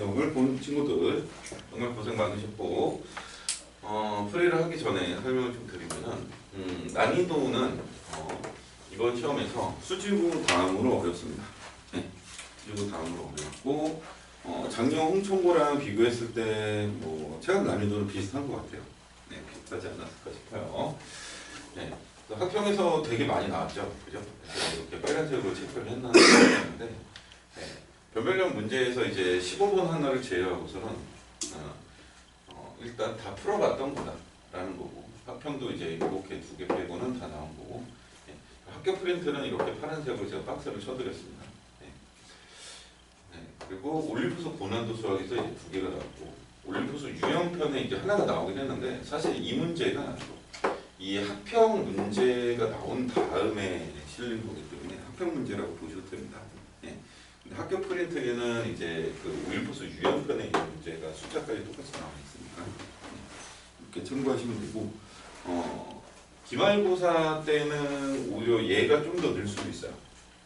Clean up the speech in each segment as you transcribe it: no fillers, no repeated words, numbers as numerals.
시험을 본 친구들 정말 고생 많으셨고, 풀이를 하기 전에 설명을 좀 드리면은, 난이도는 이번 시험에서 수지구 다음으로 어렵습니다. 네, 수지구 다음으로 어렵고, 작년 홍천고랑 비교했을 때 뭐 체감 난이도는 비슷한 것 같아요. 네, 비슷하지 않았을까 싶어요. 네, 학평에서 되게 많이 나왔죠, 그죠? 이렇게 빨간색으로 체크를 했는데, 네, 변별력 문제에서 이제 15번 하나를 제외하고서는 일단 다 풀어봤던 거다라는 거고, 학평도 이제 이렇게 2개 빼고는 다 나온 거고, 네, 합격 프린트는 이렇게 파란색으로 제가 박스를 쳐드렸습니다. 네. 네, 그리고 올림푸스 고난도 수학에서 이제 2개가 나왔고, 올림푸스 유형편에 이제 하나가 나오긴 했는데, 사실 이 문제가 이 합평 문제가 나온 다음에 실린 거기 때문에 합평 문제라고 보셔도 됩니다. 네. 근데 학교 프린트에는 이제 그 올림푸스 유형편에 있는 문제가 숫자까지 똑같이 나와 있으니까 이렇게 참고하시면 되고, 기말고사 때는 오히려 얘가 좀 더 늘 수도 있어요.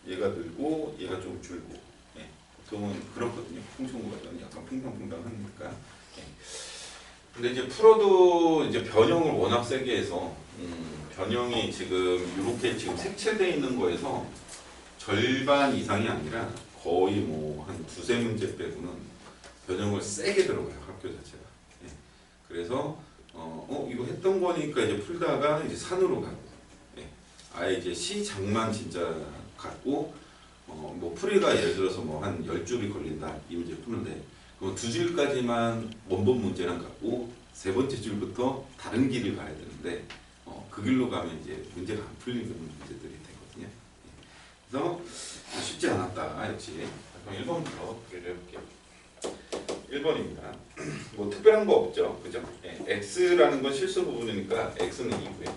얘가 늘고 얘가 좀 줄고. 네. 보통은 그렇거든요. 홍천고가 약간 퐁당퐁당하니까. 네. 근데 이제 풀어도 이제 변형을 워낙 세게 해서 변형이 지금 이렇게 지금 색칠되어 있는 거에서 절반 이상이 아니라 거의 뭐 한 2-3문제 빼고는 변형을 세게 들어가요, 학교 자체가. 예. 그래서 이거 했던 거니까 이제 풀다가 이제 산으로 가고, 예. 아예 이제 시장만 진짜 갖고 뭐 풀이가 예를 들어서 뭐 한 10줄이 걸린다 이 문제 푸는데, 그 2줄까지만 원본 문제랑 갖고 3번째 줄부터 다른 길을 가야 되는데, 그 길로 가면 이제 문제가 안 풀리는 문제들이 되거든요. 그래서 쉽지 않았다 역시. 그럼 1번부터 소개를 해볼게요. 1번입니다. 뭐 특별한 거 없죠, 그죠? 네, x라는 건 실수 부분이니까 x는 2고요.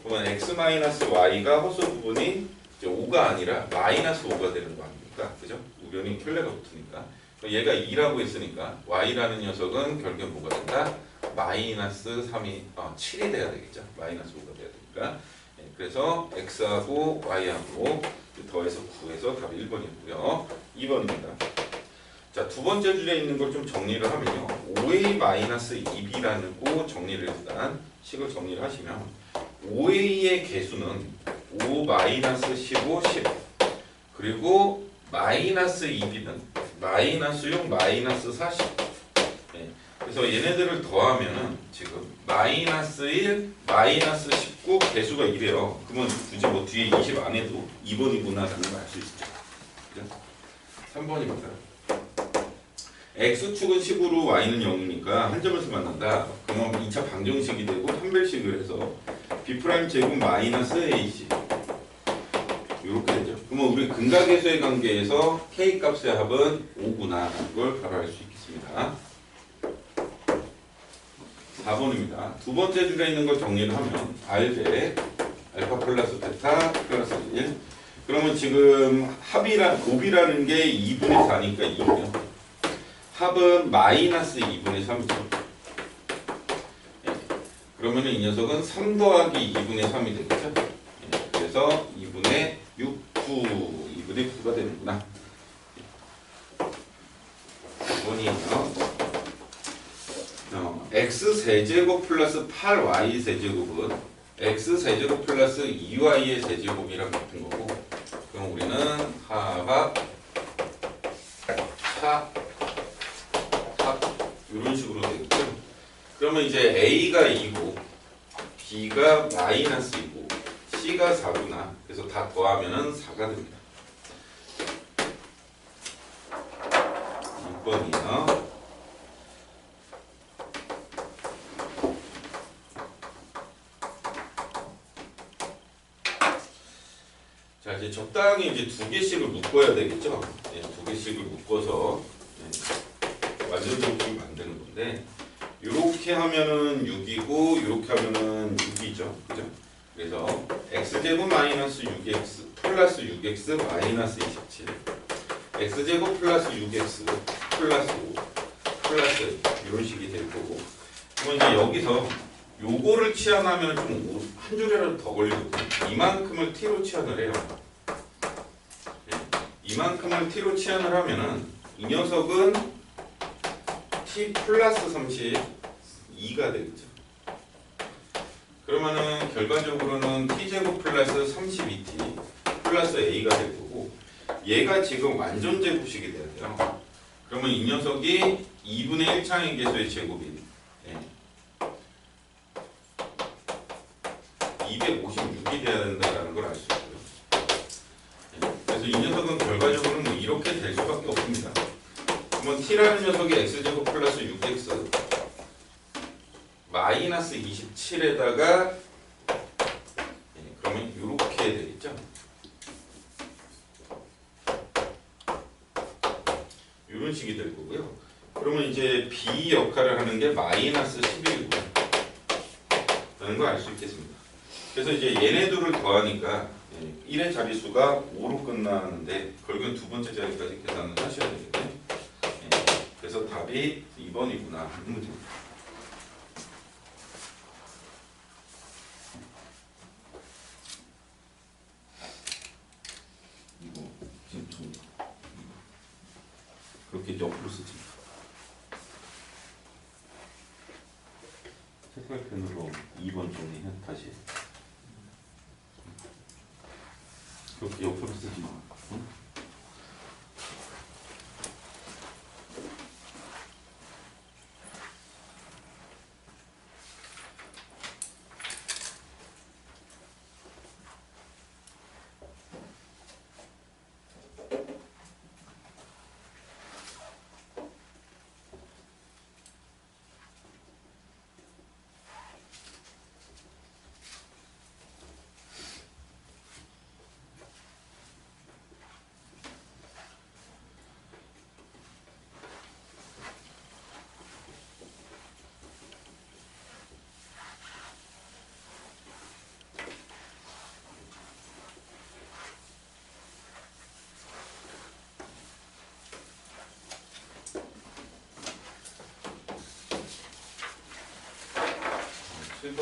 그러면 x-y가 허수 부분이 이제 5가 아니라 -5가 되는 거 아닙니까, 그죠? 우변이 켤레가 붙으니까. 얘가 2라고 했으니까 y라는 녀석은 결국에 뭐가 된다? -3이 7이 돼야 되겠죠. -5가 돼야 되니까. 네, 그래서 x하고 y하고 더해서 9해서 답이 1번이고요. 2번입니다. 자, 두 번째 줄에 있는 걸 좀 정리를 하면요. 5a-2b라는 거 정리를 일단 식을 정리를 하시면 5a의 개수는 5-15, 10 그리고 -2b는 -6, -40. 네. 그래서 얘네들을 더하면은 지금 -1, -19 개수가 이래요. 그러면 굳이 뭐 뒤에 20 안 해도 2번이구나라는 걸 알 수 있죠. 그죠? 3번입니다. x축은 10으로 y는 0이니까 한 점에서 만난다. 그러면 2차 방정식이 되고 판별식을 해서 b' 제곱 -ac 이렇게 되죠. 그러면 우리 근각계수의 관계에서 k 값의 합은 5구나 이걸 바로 알 수 있겠습니다. 4번입니다. 두 번째 줄에 있는 걸 정리를 하면 r제 알파 플러스 베타 플러스 1. 그러면 지금 곱이라는 게 2분의 4니까 2고요. 합은 -2분의 3이죠. 네. 그러면 이 녀석은 3 더하기 2분의 3이 되겠죠. 네. 그래서 2분의 6, 2분의 9가 되는구나. 2번이에요. x세제곱 플러스 8y세제곱은 x세제곱 플러스 2y의 세제곱이랑 같은 거고, 그럼 우리는 합 이런 식으로 되겠죠. 그러면 이제 a가 2고 b가 -2고 c가 4구나. 그래서 다 더하면은 4가 됩니다. 6번이요. 자, 이제 적당히 이제 2개씩을 묶어야 되겠죠. 네, 2개씩을 묶어서 완전적으로 만드는 건데, 이렇게 하면은 6이고 이렇게 하면은 6이죠, 그죠? 그래서 x제곱 -6x 플러스 6x 마이너스 27, x제곱 플러스 6x 플러스 5 플러스 이런 식이 될 거고, 그러면 이제 여기서 요거를 치환하면 좀 한 줄이라도 더 걸리거든요. 이만큼을 t로 치환을 해요. 이만큼을 t로 치환을 하면은 이 녀석은 t 플러스 32가 되겠죠. 그러면은 결과적으로는 t제곱 플러스 32t 플러스 a가 될 거고, 얘가 지금 완전 제곱식이 돼야 돼요. 그러면 이 녀석이 2분의 1창의 개수의 제곱이 256이 돼야 된다는 걸 알 수 있고요. 그래서 이 녀석은 결과적으로는 뭐 이렇게 될 수밖에 없습니다. 그러면 t라는 녀석이 x제곱 플러스 6x 마이너스 27에다가 그러면 이렇게 되겠죠. 이런 식이 될 거고요. 그러면 이제 b 역할을 하는 게 마이너스 11이고요. 라는 걸 알 수 있겠습니다. 그래서 이제 얘네 둘을 더하니까 1의 자릿수가 5로 끝나는데 결국엔 두 번째 자리까지 계산을 하셔야 되겠네요. 그래서 답이 2번이구나 하는 문제입니다. 이거 지금 좀 그렇게 옆으로 쓰지. 색깔펜으로 2번 정리해 다시. 그렇게 옆으로 쓰지 마. 응?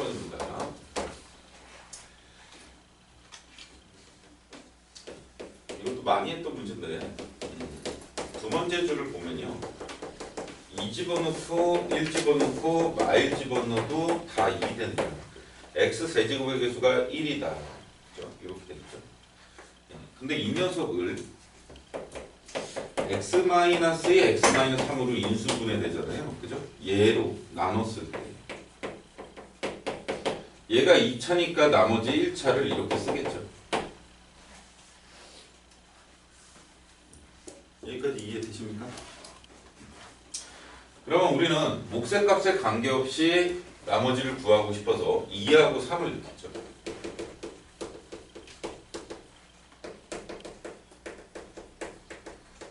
입니다. 이것도 많이 했던 문제인데 두 번째 줄을 보면요, 2 집어넣고 1 집어넣고 마일 집어넣어도 다 2이 된다. x 세제곱의 개수가 1이다. 그렇죠? 이렇게 되겠죠. 근데 이 녀석을 x-의 x-3으로 인수분해 되잖아요. 그죠? 얘로 나눴을 때 얘가 2차니까 나머지 1차를 이렇게 쓰겠죠. 여기까지 이해되십니까? 그러면 우리는 몫의 값에 관계없이 나머지를 구하고 싶어서 2하고 3을 넣겠죠.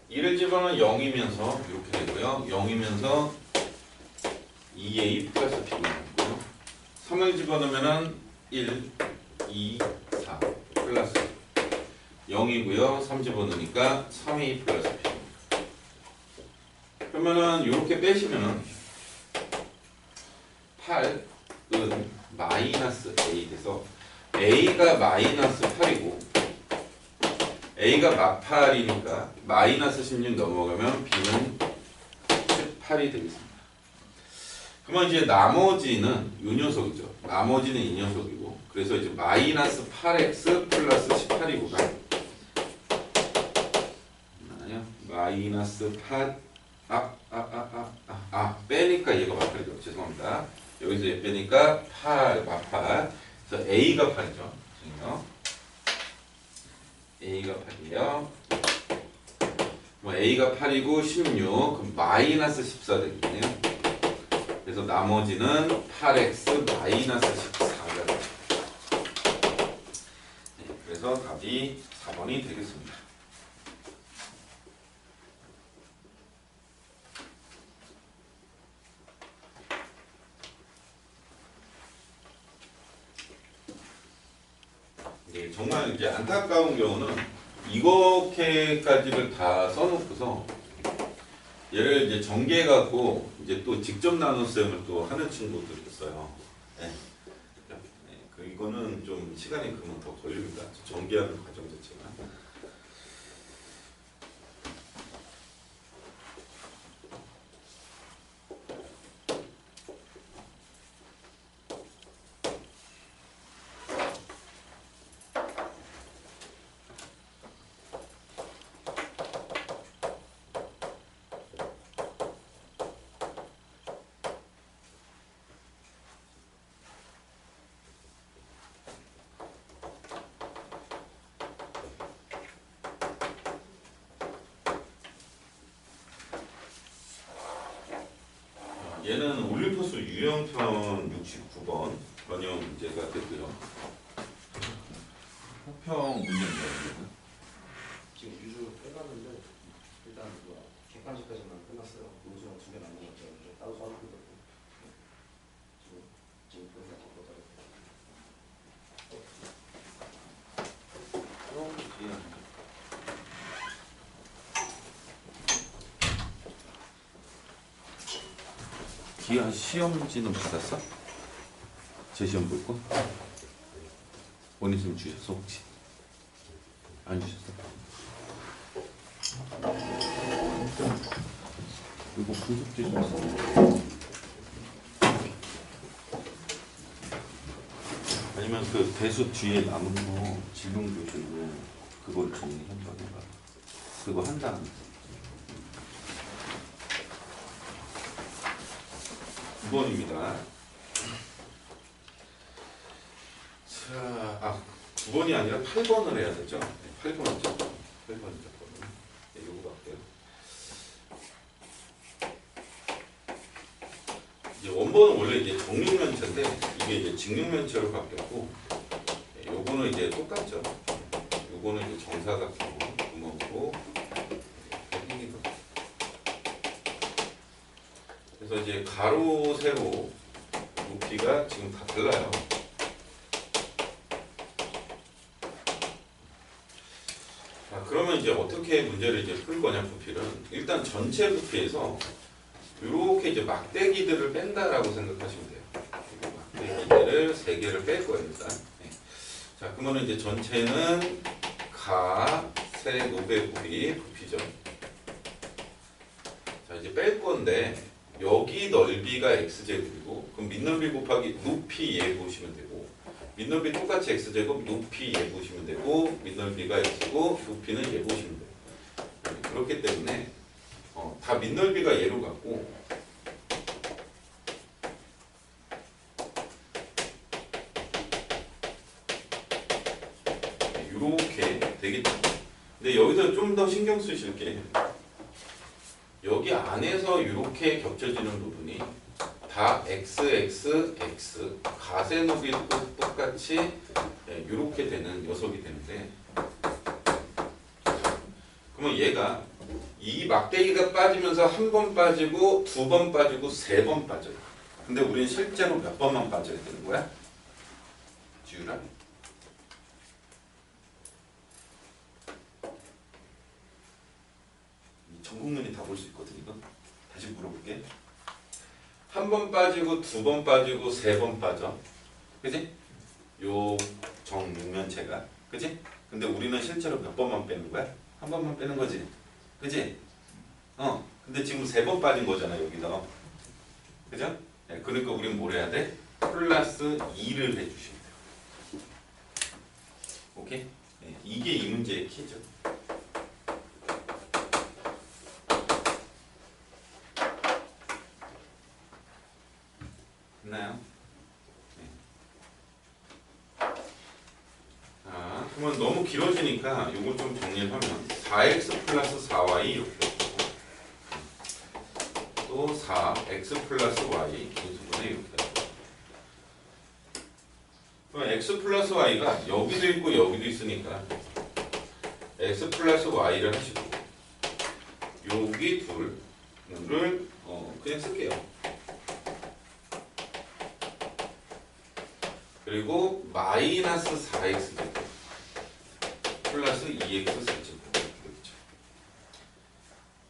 이를 집어넣으면 0이면서 이렇게 되고요. 0이면서 2a 플러스 b가 나오고요. 3을 집어넣으면 1, 2, 4 플러스 0이고요. 3 집어넣으니까 3a 플러스 b. 그러면은 이렇게 빼시면은 8은 마이너스 a 돼서 a가 마이너스 8이고 a가 8이니까 마이너스 16 넘어가면 b는 18이 되겠습니다. 그러면 이제 나머지는 이 녀석이죠. 나머지는 이 녀석이고, 그래서 이제 마이너스 8x 플러스 18이구나. 마이너스 8 빼니까 얘가 마팔이죠. 죄송합니다. 여기서 얘 빼니까 8 마팔. 그래서 a가 8이죠. a가 8이에요. 뭐 a가 8이고 16, 그럼 마이너스 14 되겠네요. 그래서 나머지는 8x 마이너스 14가 되죠. 네, 그래서 답이 4번이 되겠습니다. 네, 정말 이제 안타까운 경우는 이렇게까지를 다 써놓고서 얘를 이제 전개해갖고 이제 또 직접 나눗셈을 또 하는 친구들이 있어요. 네. 네. 이거는 좀 시간이 그러면 더 걸립니다. 전개하는 과정 자체가. 얘는 올림포스 유형편 69번 번역 문제가 되고요. 호평 문제입니다. 지금 유주 빼봤는데 일단 뭐야 객관식까지만 끝났어요. 문수랑 2개 남은 거 같아요. 이제 따로 써놓고 있고 지금 거기다 바꿔서 기아 시험지는 받았어? 제 시험 볼 거? 원희쌤 주셨어 혹시? 안 주셨어? 이거 분석지 좀 써. 아니면 그 대수 뒤에 남은 거 진롱교실로 그걸 정리한다던가 그거 한 다음에 9번입니다. 자, 9번이 아니라 8번을 해야 되죠. 8번이죠. 8번이죠. 네, 요거 갈게요. 이제 원본은 원래 이제 정육면체인데 이게 이제 직육면체로 바뀌었고, 네, 요거는 이제 똑같죠. 요거는 이제 정사각형으로 구멍으로 생긴 거. 그래서 이제 가로, 세로 높이가 지금 다 달라요. 자, 그러면 이제 어떻게 문제를 이제 풀 거냐, 부피를. 일단 전체 부피에서 이렇게 이제 막대기들을 뺀다라고 생각하시면 돼요. 막대기들을 3개를 뺄 거예요, 일단. 네. 자, 그러면 이제 전체는 가, 세, 노배 부피죠. 자, 이제 뺄 건데, 여기 넓이가 x제곱이고 그럼 밑넓이 곱하기 높이 얘 보시면 되고 밑넓이 똑같이 x제곱 높이 얘 보시면 되고 밑넓이가 x고 높이는 얘 보시면 돼요. 그렇기 때문에 다 밑넓이가 얘로 같고 이렇게 되겠죠. 근데 여기서 좀 더 신경 쓰실 게 여기 안에서 이렇게 겹쳐지는 부분이 다 x, x, x 가세 높이도 똑같이 이렇게 되는 녀석이 되는데 그러면 얘가 이 막대기가 빠지면서 한 번 빠지고 2번 빠지고 3번 빠져요. 근데 우리는 실제로 몇 번만 빠져야 되는 거야? 지우라? 전국민이 다 볼 수 있거든. 이거 다시 물어볼게. 한 번 빠지고 2번 빠지고 3번 빠져. 그지? 요 정육면체가. 그지? 근데 우리는 실제로 몇 번만 빼는 거야? 한 번만 빼는 거지. 그지? 근데 지금 3번 빠진 거잖아, 여기다. 그죠? 네, 그러니까 우리는 뭘 해야 돼? 플러스 2를 해주시면 돼요. 오케이? 네, 이게 이 문제의 키죠. 됐나요? 네. 자, 그러면 너무 길어지니까 이걸 좀 정리를 하면 4x 플러스 4y 이렇게 되고 또 4x 플러스 y 인수분해 이렇게 되고 그럼 x 플러스 y가 여기도 있고 여기도 있으니까 x 플러스 y를 하시고 여기 둘을 그냥 쓸게요. 그리고 마이너스 4x 제곱 플러스 2x 제곱 되겠죠.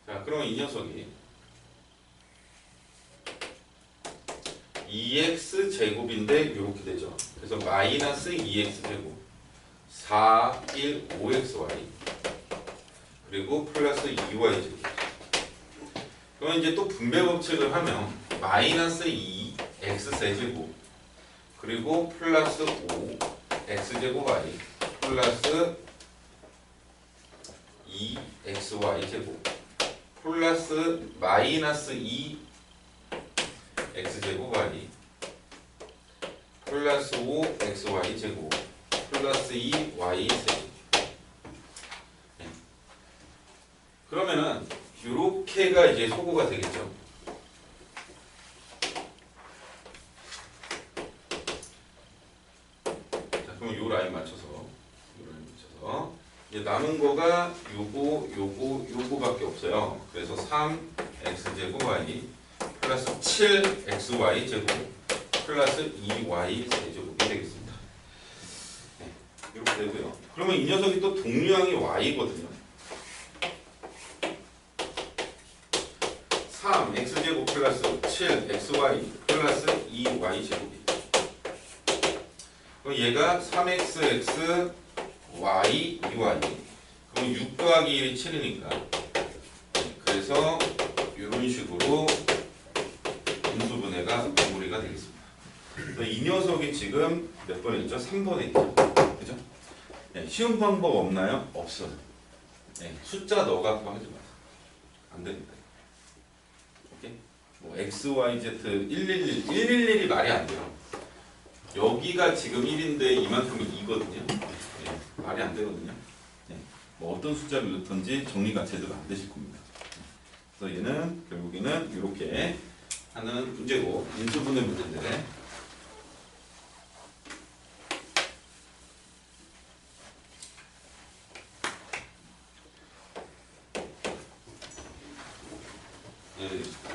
자, 그러면 이 녀석이 2x 제곱인데 이렇게 되죠. 그래서 마이너스 2x 제곱 4, 1, 5xy 그리고 플러스 2y 제곱. 그러면 이제 또 분배 법칙을 하면 마이너스 2x 세제곱 그리고 플러스 5 x제곱 y 플러스 2xy 제곱 플러스 마이너스 2 x제곱 y 플러스 5 xy 제곱 플러스 2 y 세제곱. 그러면은 요렇게가 이제 소거가 되겠죠. 그럼 요 라인 맞춰서 이제 남은 거가 요거밖에 없어요. 그래서 3x제곱 y 플러스 7xy 제곱 플러스 2y 세제곱이 되겠습니다. 네, 이렇게 되고요. 그러면 이 녀석이 또 동류항이 y거든요. 3x제곱 플러스 7xy 플러스 2y 제곱이. 그럼 얘가 3xx y 2y. 그럼 6 더하기 1이 7이니까. 그래서 이런 식으로 인수분해가 마무리가 되겠습니다. 이 녀석이 지금 몇 번에 있죠? 3번에 있죠. 그죠? 네, 쉬운 방법 없나요? 없어요. 네, 숫자 넣어갖고 하지 마세요. 안 됩니다. 오케이? 뭐 x, y, z 111이 말이 안 돼요. 여기가 지금 1인데 이만큼이 2거든요. 네, 말이 안 되거든요. 네, 뭐 어떤 숫자를 넣든지 정리가 제대로 안 되실 겁니다. 그래서 얘는 결국에는 이렇게 하는 문제고, 인수분해 문제인데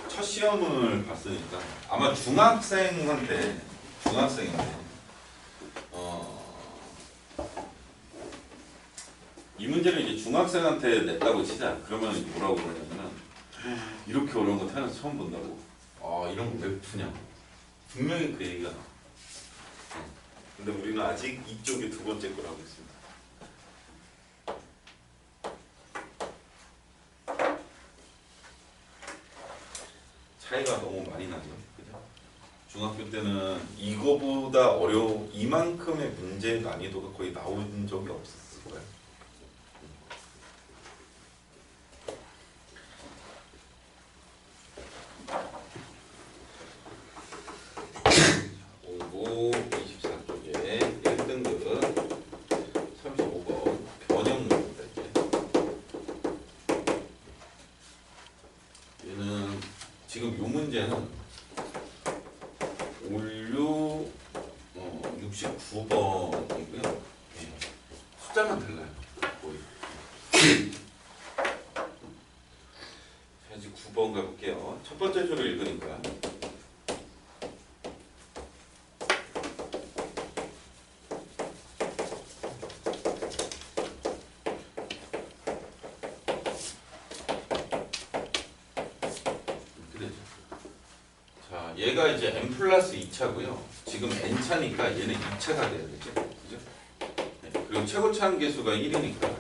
첫 시험을 봤으니까 아마 중학생한테 이 문제를 이제 중학생한테 냈다고 치자. 그러면 뭐라고 그러냐면은 이렇게 어려운 거 태어나서 처음 본다고. 아, 이런 거 왜 푸냐. 분명히 그 얘기가 나와. 근데 우리는 아직 이쪽이 두 번째 거라고 했습니다. 차이가 너무 많이 나죠. 그죠? 중학교 때는 이거보다 이만큼의 문제 난이도가 거의 나온 적이 없었을 거예요. 오고 24쪽에 1등급 35번 변형 문제입니다. 얘는 지금 이 문제는 올류 69번이고요. 네. 숫자만 달라요. 거의. 자, 이제 9번 가볼게요. 첫 번째 줄을 읽으니까 얘가 이제 n 플러스 2차고요. 지금 n차니까 얘는 2차가 돼야 되죠. 그죠? 네. 그리고 최고차 한계수가 1이니까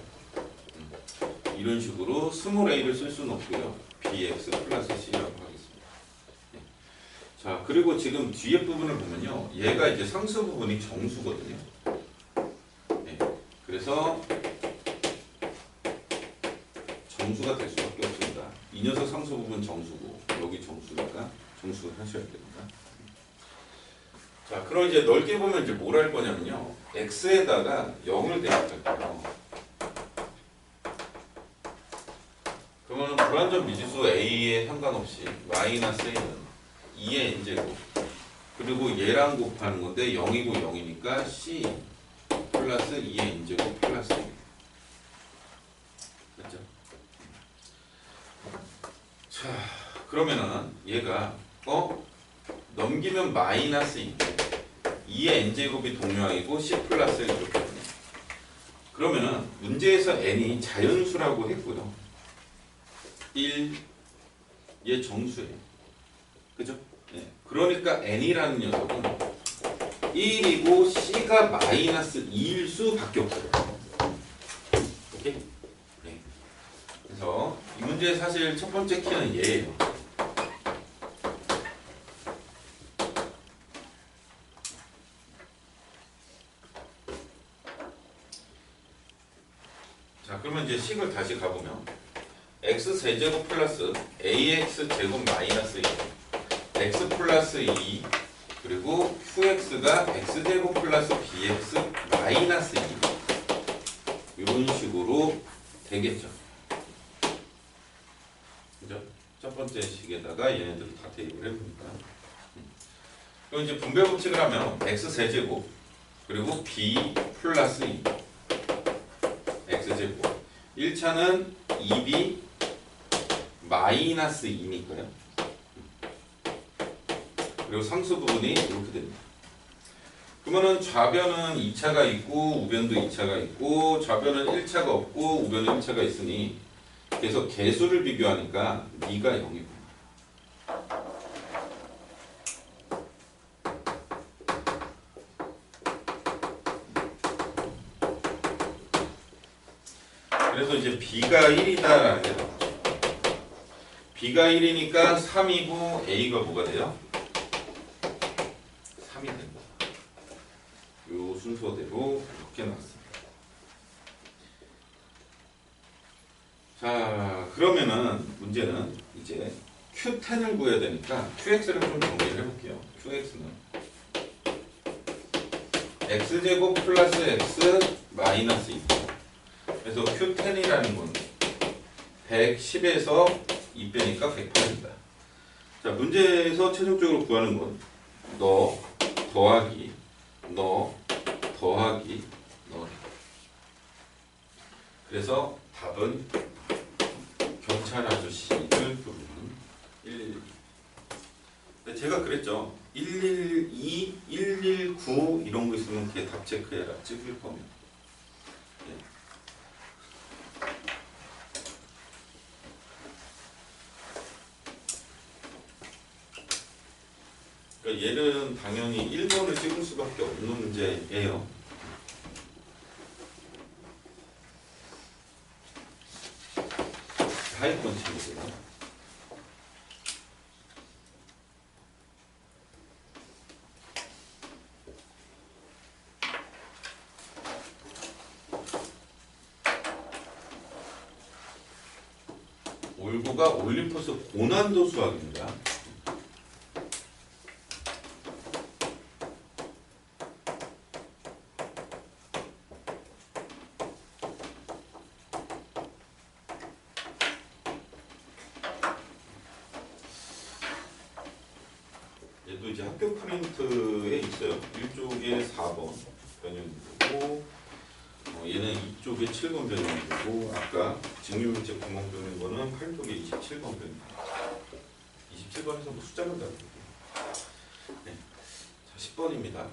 이런 식으로 스몰 a를 쓸 수는 없고요. bx 플러스 c라고 하겠습니다. 네. 자, 그리고 지금 뒤에 부분을 보면요. 얘가 이제 상수 부분이 정수거든요. 네. 그래서 정수가 될 수밖에 없습니다. 이 녀석 상수 부분 정수고 여기 정수니까 정수를 하셔야 됩니다. 자, 그럼 이제 넓게 보면 이제 뭘 할 거냐면요. x에다가 0을 대입할 거예요. 그러면 불완전 미지수 a에 상관없이 마이너스 a는 2의 n제곱 그리고 얘랑 곱하는 건데 0이고 0이니까 c 플러스 2의 n제곱 플러스 1. 맞죠? 자, 그러면은 얘가 넘기면 마이너스 2 2의 n제곱이 동류항이고 c 플러스 1 이렇게 되네. 그러면은 문제에서 n이 자연수라고 했고요. 1, 얘 정수예요. 그죠? 네. 그러니까 n이라는 녀석은 1이고 c가 마이너스 2일 수밖에 없어요. 오케이? 네. 그래서 이 문제의 사실 첫 번째 키는 얘예요. 자, 그러면 이제 식을 다시 가보면 x 세제곱 플러스 ax 제곱 마이너스 2 x 플러스 2 그리고 qx가 x제곱 플러스 bx 마이너스 2 이런 식으로 되겠죠. 그죠? 첫 번째 식에다가 얘네들을 다 대입을 해보니까 그럼 이제 분배 법칙을 하면 x 세제곱 그리고 b 플러스 2 x제곱. 1차는 2b 마이너스 2니까요. 그리고 상수 부분이 이렇게 됩니다. 그러면은 좌변은 2차가 있고 우변도 2차가 있고 좌변은 1차가 없고 우변은 1차가 있으니 그래서 개수를 비교하니까 미가 0이고 그래서 이제 b가 1이다라는 게 나오죠. b가 1이니까 3이고 a가 뭐가 돼요? 3이 된다. 요 순서대로 이렇게 나왔습니다. 자, 그러면은 문제는 이제 Q10을 구해야 되니까 QX를 좀 정리를 해볼게요. QX는 X제곱 플러스 X 마이너스 2. 그래서 Q10이라는 건 110에서 2 빼니까 108입니다. 자, 문제에서 최종적으로 구하는 건 너 더하기 너 더하기 너. 그래서 답은 경찰 아저씨를 부르는 112. 근데 제가 그랬죠. 112, 119 이런 거 있으면 그게 답 체크해라. 찍을 거면. 예. 그러니까 얘는 당연히 1번을 찍을 수밖에 없는 문제예요. 하위권 친구들. 올고가 올림포스 고난도 수학입니다. 얘도 이제 학교 프린트에 있어요. 1쪽에 4번 변형이고 얘는 2쪽에 7번 변형이고 아까 직류물체 구멍 뚫는 거는 8쪽에 27번 변형입니다. 27번에서 뭐 숫자가 다르고 네. 자, 10번입니다.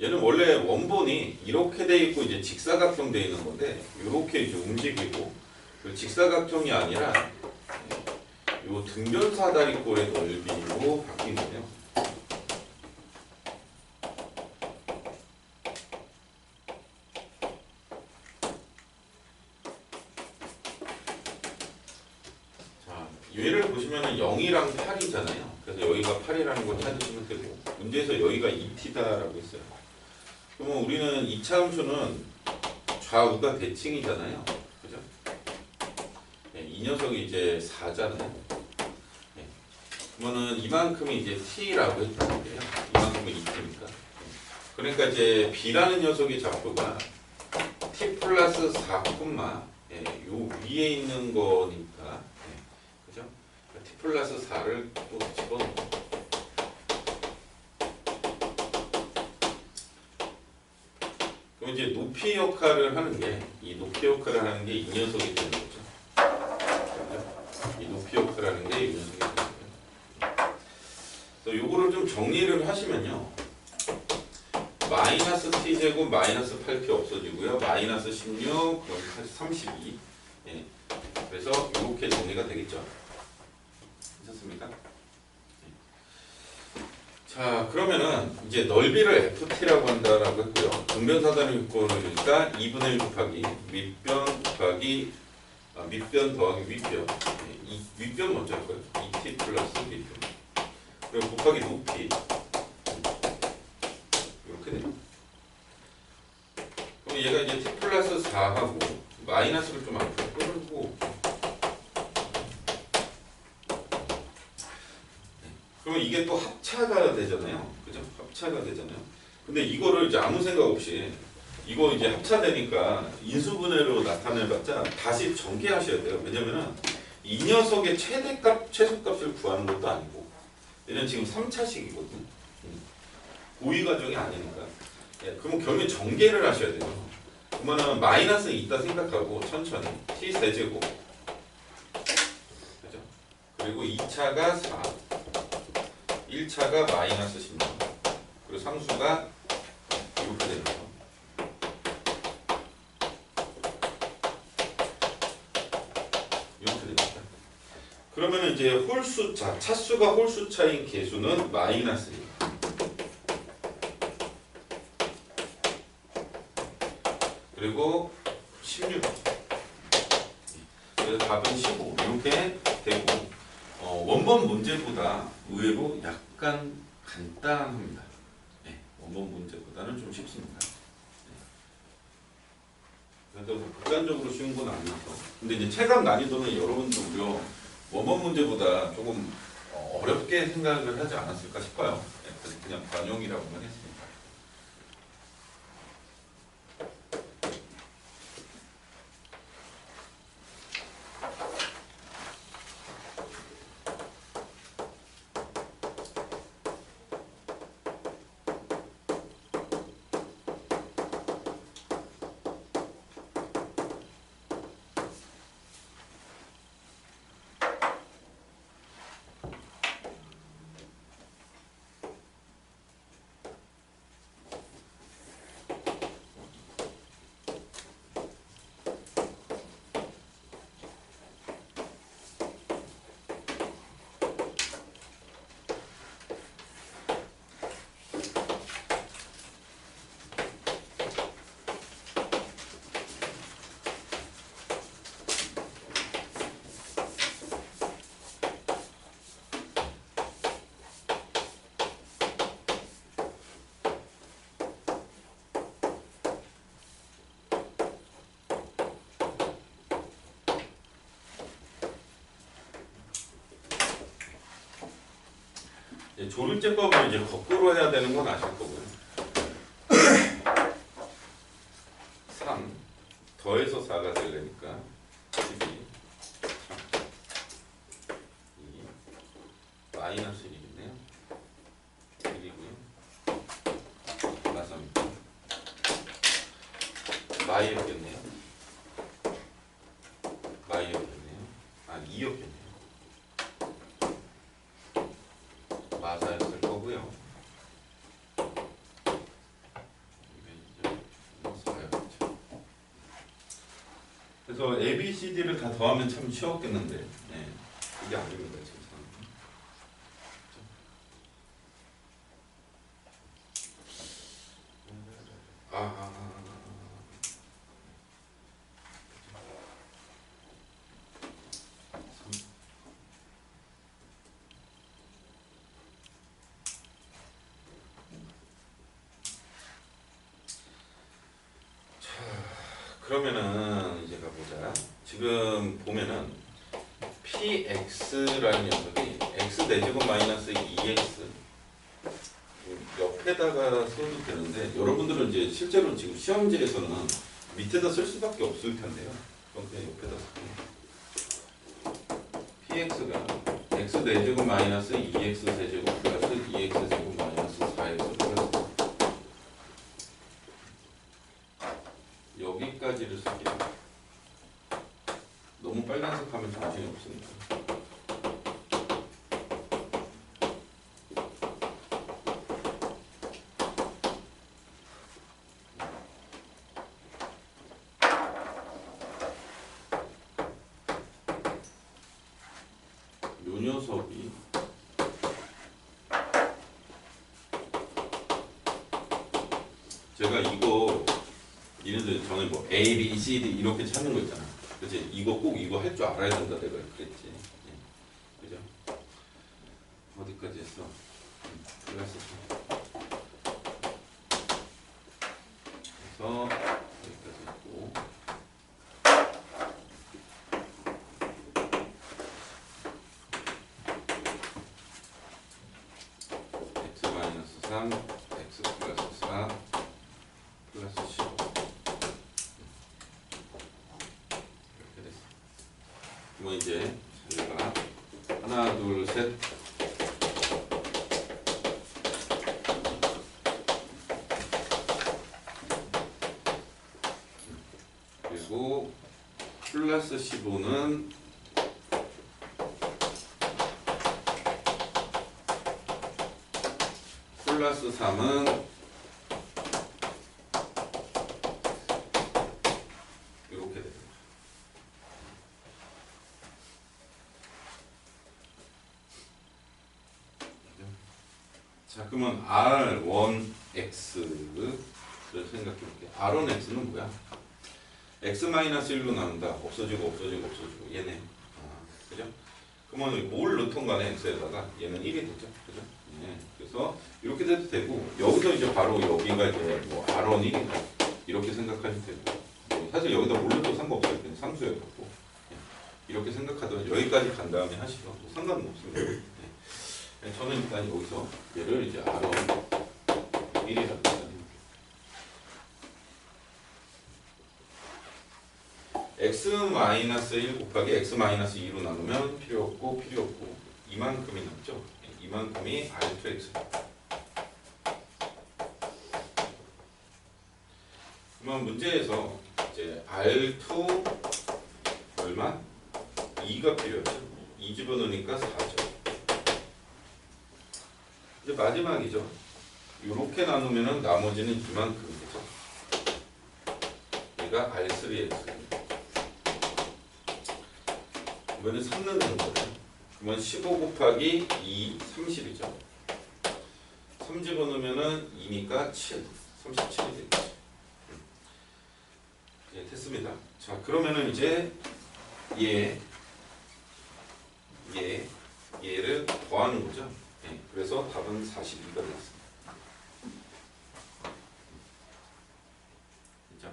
얘는 원래 원본이 이렇게 돼 있고 이제 직사각형 돼 있는 건데 이렇게 이제 움직이고 직사각형이 아니라 요 등변사다리꼴의 넓이로 바뀐 거예요. 자, 얘를 보시면은 0이랑 8이잖아요. 그래서 여기가 8이라는 걸 찾으시면 되고 문제에서 여기가 2t다라고 했어요. 그러면 우리는 2차 함수는 좌우가 대칭이잖아요. 그죠? 네, 이 녀석이 이제 4잖아요. 그러면은 이만큼이 이제 t라고 했다는 거예요. 이만큼이 2t니까. 그러니까 이제 b라는 녀석의 좌표가 t 플러스 4, 예, 요 위에 있는 거니까, 예, 그죠? t 플러스 4를 또 집어넣고. 그럼 이제 높이 역할을 하는 게, 이 높이 역할을 하는 게 이 녀석이 되는 거죠. 그죠? 이 높이 역할을 하는 게 이 녀석이 되는 거죠. 요거를 좀 정리를 하시면요. 마이너스 t제곱 마이너스 8t 없어지고요. 마이너스 16, 그럼 32. 예. 그래서 이렇게 정리가 되겠죠. 괜찮습니까? 예. 자, 그러면은 이제 넓이를 ft라고 한다라고 했고요. 등변사다리꼴이니까 2분의 1 곱하기 밑변 곱하기 밑변 더하기 윗변. 예. 이 윗변 먼저 할 거예요. 2t 플러스 밑변. 그리고 곱하기 높이 이렇게 돼요. 그럼 얘가 이제 t 플러스 4하고 마이너스를 좀 앞으로 끌고 그러면 이게 또 합차가 되잖아요. 그죠? 합차가 되잖아요. 근데 이거를 이제 아무 생각 없이 이거 이제 합차되니까 인수분해로 나타내봤자 다시 전개하셔야 돼요. 왜냐면은 이 녀석의 최대값, 최소값을 구하는 것도 아니고 얘는 지금 3차식이거든. 고위 과정이 아니니까. 예, 그러면 결국엔 전개를 하셔야 돼요. 그러면 마이너스 있다 생각하고 천천히 t 세제곱. 그죠? 그리고 2차가 4, 1차가 마이너스 16, 그리고 상수가 이렇게 됩니다. 이렇게 됩니다. 그러면 이제 홀수차, 차수가 홀수차인 개수는 마이너스 1. 그리고 16. 그래서 답은 15. 이렇게 되고 원본 문제보다 의외로 약간 간단합니다. 네, 원본 문제보다는 좀 쉽습니다. 네. 그래서 극단적으로 쉬운 건 아니죠. 근데 이제 체감 난이도는 여러분도 무려 원본 문제보다 조금 어렵게 생각을 하지 않았을까 싶어요. 네, 그래서 그냥 관용이라고만 했습니다. 조율제법을 이제 거꾸로 해야 되는 건 아실 거고요. 3 더해서 4가 되려니까 12, 2 마이너스 1이겠네요. 1이고요. 맞습니다. 마이였겠네요. 마이였겠네요. 아 2였겠네요. 마사였을 거고요. 그래서 A, B, C, D를 다 더하면 참 쉬웠겠는데, 네, 이게 아닙니다 지금. 그러면은 이제 가보자. 지금 보면은 px라는 녀석이 x 대제곱 마이너스 2x 옆에다가 써도 되는데 여러분들은 이제 실제로 지금 시험지에서는 밑에다 쓸 수밖에 없을 텐데요. 그럼 그냥 옆에다 쓸게요. px가 x 대제곱 마이너스 2x 세제곱 플러스 2x 제곱 마이너스 4x 플러스 여기까지를 쓸게요. 너무 빨간색 하면 정신이 없으니까. 요 녀석이 제가 이거 얘네들 전에 뭐 A, B, C, D 이렇게 찾는 거 있잖아. 그치? 이거 꼭 이거 할 줄 알아야 된다 내가 그랬지. 예. 그죠? 어디까지 했어? 플러스 그래서 여기까지 했고 x 마이너스 3, x 플러스 4 플러스 15 이렇게 됐어. 그럼 이제 저희가 하나 둘 셋 플러스 15는 플러스 3은 이렇게 되는 거죠. 자, 그러면 R1X를 생각해볼게요. R1X는 뭐야? X-1로 나눈다. 없어지고 없어지고 없어지고 얘네. 그죠? 그러면 뭘 넣던 간에 X에다가 얘는 1이 되죠. 그죠? 예. 그래서 이렇게 돼도 되고 여기서 이제 바로 여기가 이제 뭐 R1 1이다. 이렇게 생각하셔도 되고 사실 여기다 뭘 넣어도 상관없어요. 그냥 상수여갖고 이렇게 생각하더라도 여기까지 간 다음에 하시죠. 뭐 상관은 없습니다. 예. 저는 일단 여기서 얘를 이제 R1 1이라고 생각해볼게요. x-1 곱하기 x-2로 나누면 필요 없고 이만큼이 남죠. 이만큼이 R2X. 그러면 문제에서 이제 R2 얼마? 2가 필요하죠. 2 집어넣으니까 4죠. 이제 마지막이죠. 이렇게 나누면은 나머지는 이만큼이죠. 얘가 R3X. 이번에 3 넣는 거예요. 그러면 15 곱하기 2, 30이죠. 3 집어넣으면은 2니까 7, 37이 되겠죠. 예, 됐습니다. 자, 그러면은 이제 얘를 더하는 거죠. 예, 그래서 답은 42가 되겠습니다. 그죠?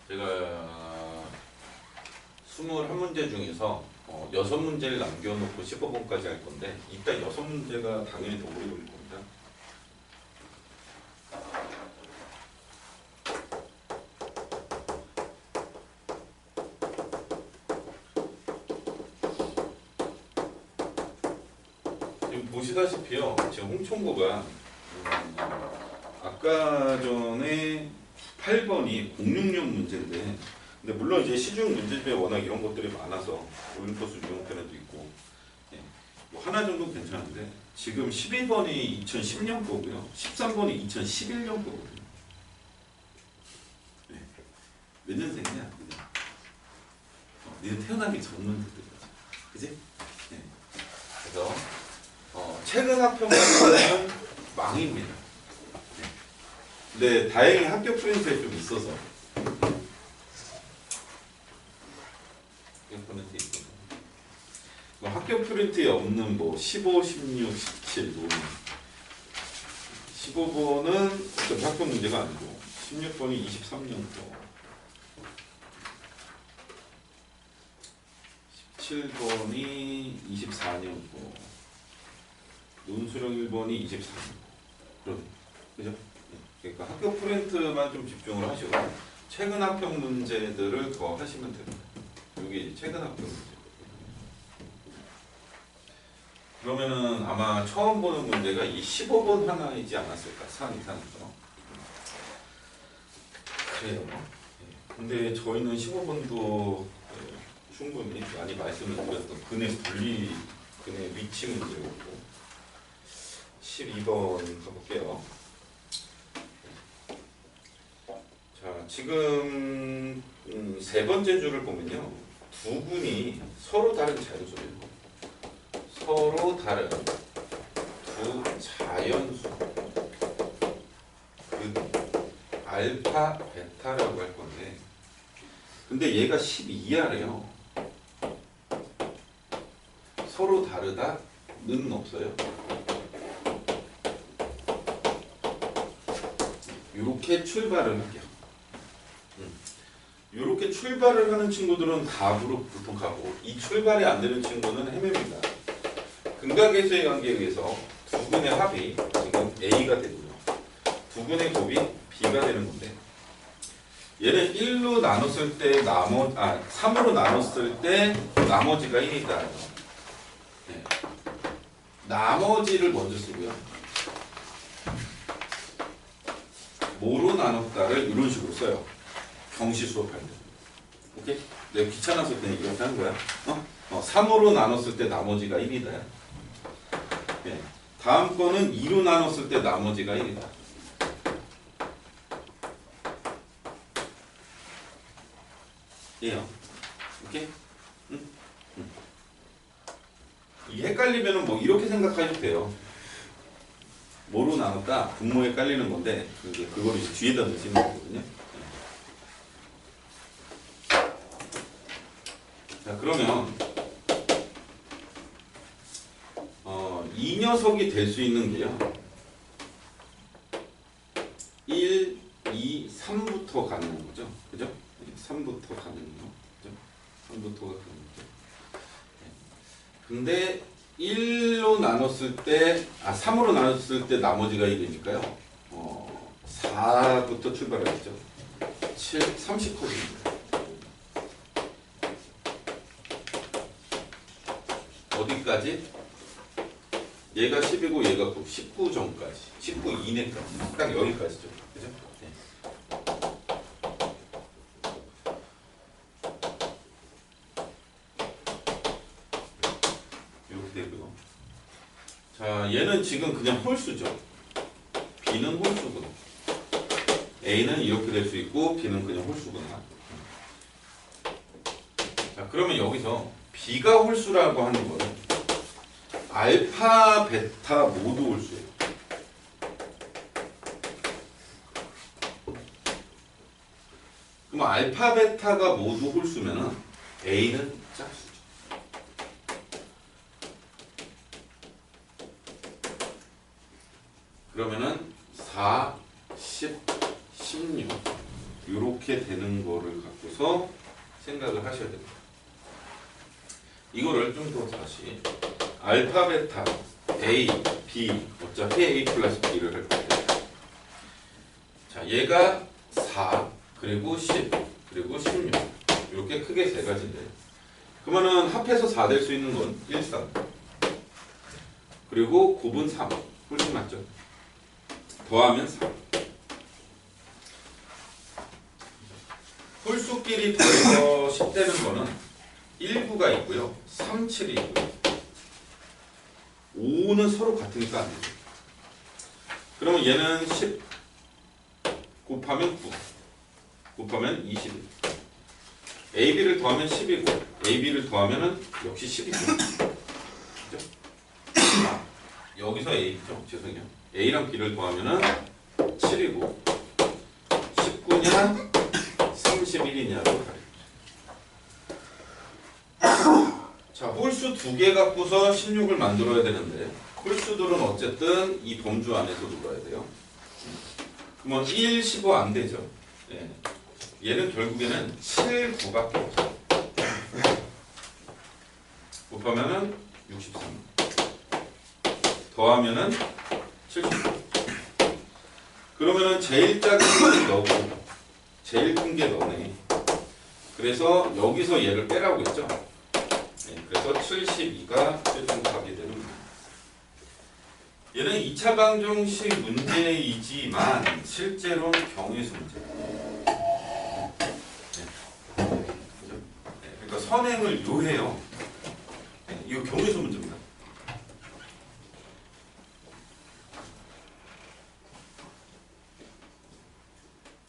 제가 21문제 중에서 6문제를 남겨놓고 15번까지 할 건데 이따 6문제가 당연히 더 오래 걸릴 겁니다. 지금 보시다시피요. 지금 홍총구가 아까 전에 8번이 066 문제인데 근데 물론 이제 시중 문제집에 워낙 이런 것들이 많아서 올림포스 유형편에도 있고 뭐 하나 정도 괜찮은데 지금 12번이 2010년 거고요. 13번이 2011년 거거든요. 네. 몇 년생이냐? 니는 태어나기 전 문제들이죠. 그지? 네. 그래서 최근 합평가는 망입니다. 네. 근데 다행히 학교 프린트에 좀 있어서 학교 프린트에 없는 뭐 15, 16, 17 15번은 학교 문제가 아니고 16번이 23년 거 17번이 24년 거 논수령 1번이 23년 거 그죠? 그러니까 학교 프린트만 좀 집중을 하시고 최근 합평 문제들을 더 하시면 됩니다. 이게 최근 합평 문제. 그러면은 아마 처음 보는 문제가 이 15번 하나이지 않았을까? 산 이상이죠. 그래요. 근데 저희는 15번도 충분히 많이 말씀을 드렸던 근의 분리, 근의 위치 문제였고 12번 가볼게요. 자, 지금 세 번째 줄을 보면요. 두 군이 서로 다른 자연수예요. 서로 다른 두 자연수 그 알파, 베타라고 할 건데 근데 얘가 12야래요. 서로 다르다는 없어요. 이렇게 출발을 할게요. 이렇게 출발을 하는 친구들은 답으로 보통 가고 이 출발이 안 되는 친구는 헤맵니다. 근각계수의 관계에 의해서 두 분의 합이 지금 A가 되고요. 두 분의 곱이 b가 되는 건데 얘는 1로 나눴을 때 3으로 나눴을 때 나머지가 1이다. 네. 나머지를 먼저 쓰고요. 뭐로 나눴다를 이런 식으로 써요. 경시 수업할 때. 오케이? 내가 귀찮아서 그냥 이렇게 하는 거야. 3으로 나눴을 때 나머지가 1이다. 네. 다음 거는 2로 나눴을 때 나머지가 1이다. 예요. 오케이? 응? 이게 헷갈리면은 뭐 이렇게 생각하셔도 돼요. 뭐로 나눴다? 분모에 깔리는 건데 그거를 이제 뒤에다 넣으시는 거거든요. 자, 그러면 이 녀석이 될 수 있는 게요. 1, 2, 3부터 가는 거죠. 그죠? 3부터 가는 거. 그죠? 3부터가 가는 거죠. 근데 1로 나눴을 때, 3으로 나눴을 때 나머지가 1이니까요. 4부터 출발하겠죠. 7, 30커집니다. 어디까지? 얘가 10이고 얘가 9, 19 전까지. 19 이내까지. 딱 여기까지죠. 그죠? 네. 이렇게 되고요. 자, 얘는 지금 그냥 홀수죠. B는 홀수구나. A는 이렇게 될 수 있고 B는 그냥 홀수구나. 자, 그러면 여기서 B가 홀수라고 하는 거는 알파, 베타 모두 홀수예요. 그럼 알파, 베타가 모두 홀수면은 A는 짝수죠. 그러면은 4, 10, 16 이렇게 되는 거를 갖고서 생각을 하셔야 됩니다. 이거를 좀 더 다시 알파, 베타, A, B 어차피 A 플러스 B를 할 건데 자, 얘가 4 그리고 10 그리고 16 이렇게 크게 세 가지인데 그러면은 합해서 4 될 수 있는 건 1, 3 그리고 곱은 3 훨씬 맞죠? 더하면 3 홀수끼리 더해서 10 되는 거는 1, 9가 있고요 3, 7이 있고요 5는 서로 같으니까 안 되죠. 그러면 얘는 10 곱하면 9 곱하면 21 AB를 더하면 10이고 AB를 더하면 역시 10이죠. 그죠? 여기서 A죠. 죄송해요. A랑 B를 더하면 7이고 19냐 31이냐로 가리죠. 자, 홀수 2개 갖고서 16을 만들어야 되는데 홀수들은 어쨌든 이 범주 안에서 놀아야 돼요. 그러면 1, 15 안 되죠. 예. 얘는 결국에는 7, 9밖에 없어요. 곱하면은 63 더하면은 79 그러면은 제일 작은 게 너고 제일 큰 게 너네. 그래서 여기서 얘를 빼라고 했죠. 그래서 72가 최종 답이 되는 거예요. 얘는 2차 방정식 문제이지만 실제로는 경우수 문제예요. 그러니까 선행을 요해요. 이거 경우수 문제입니다.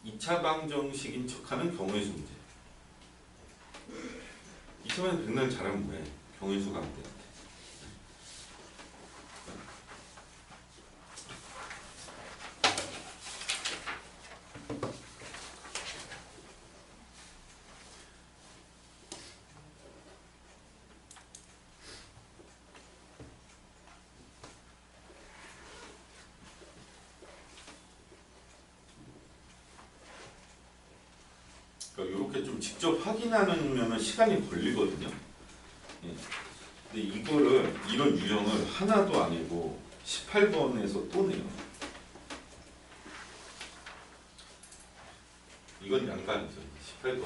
이차 방정식인 척하는 경우수 문제. 2차만 백날 잘하면 뭐해? 경우수가 안 돼. 그러니까 이렇게 좀 직접 확인하면 시간이 걸리거든요. 예. 근데 이거를 이런 유형을 하나도 아니고 18번에서 또 내요. 이건 양반이죠. 18번.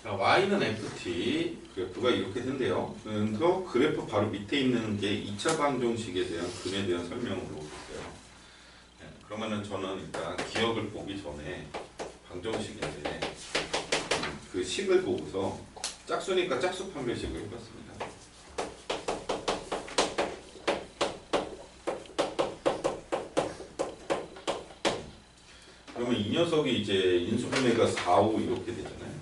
자, y는 ft, 그래프가 이렇게 된대요. 그래서 그래프 바로 밑에 있는 게 2차 방정식에 대한 근에 대한 설명으로 볼게요. 네, 그러면은 저는 일단 기억을 보기 전에 방정식인데 그 식을 보고서 짝수니까 짝수 판별식을 해봤습니다. 그러면 이 녀석이 이제 인수분해가 4, 5 이렇게 되잖아요.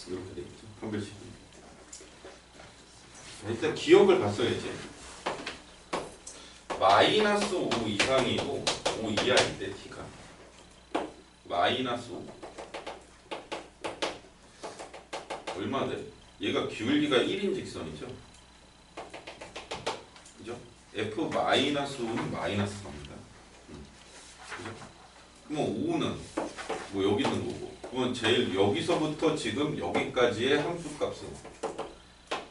이렇게 되겠죠. 판별식이. 일단 기억을 봤어야지. 마이너스 5 이상이고 5 이하인데 t가 마이너스 5 얼마 돼? 얘가 기울기가 1인 직선이죠. 그죠? f 마이너스 5는 마이너스 4입니다. 그죠? 그럼 5는 뭐 여기 있는 거고. 그러면 제일 여기서부터 지금 여기까지의 함수값은